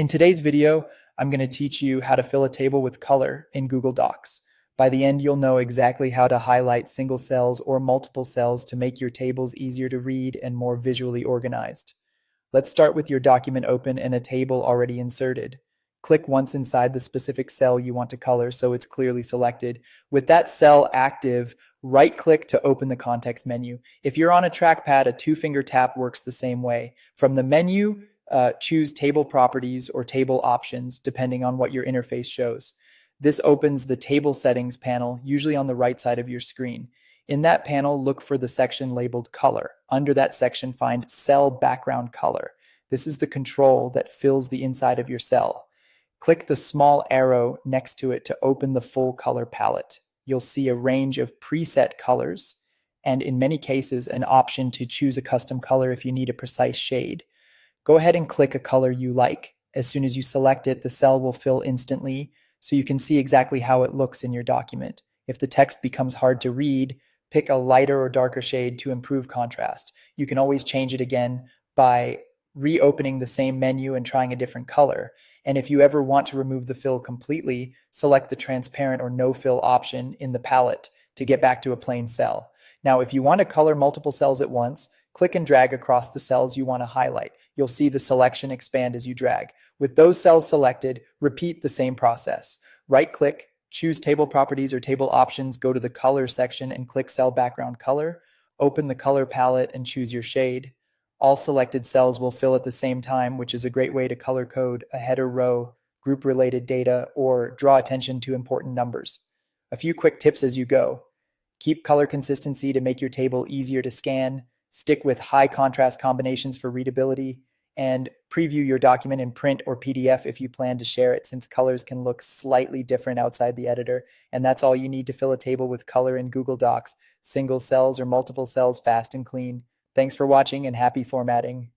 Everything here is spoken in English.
In today's video, I'm going to teach you how to fill a table with color in Google Docs. By the end, you'll know exactly how to highlight single cells or multiple cells to make your tables easier to read and more visually organized. Let's start with your document open and a table already inserted. Click once inside the specific cell you want to color so it's clearly selected. With that cell active, right-click to open the context menu. If you're on a trackpad, a two-finger tap works the same way. From the menu, choose Table Properties or Table Options, depending on what your interface shows. This opens the Table Settings panel, usually on the right side of your screen. In that panel, look for the section labeled Color. Under that section, find Cell Background Color. This is the control that fills the inside of your cell. Click the small arrow next to it to open the full color palette. You'll see a range of preset colors, and in many cases, an option to choose a custom color if you need a precise shade. Go ahead and click a color you like. As soon as you select it, the cell will fill instantly, so you can see exactly how it looks in your document. If the text becomes hard to read, pick a lighter or darker shade to improve contrast. You can always change it again by reopening the same menu and trying a different color. And if you ever want to remove the fill completely, select the transparent or no fill option in the palette to get back to a plain cell. Now, if you want to color multiple cells at once, click and drag across the cells you want to highlight. You'll see the selection expand as you drag. With those cells selected, repeat the same process. Right-click, choose Table Properties or Table Options, go to the Color section and click Cell Background Color. Open the color palette and choose your shade. All selected cells will fill at the same time, which is a great way to color code a header row, group-related data, or draw attention to important numbers. A few quick tips as you go. Keep color consistency to make your table easier to scan. Stick with high contrast combinations for readability, and preview your document in print or PDF if you plan to share it, since colors can look slightly different outside the editor. And that's all you need to fill a table with color in Google Docs, single cells or multiple cells, fast and clean. Thanks for watching and happy formatting.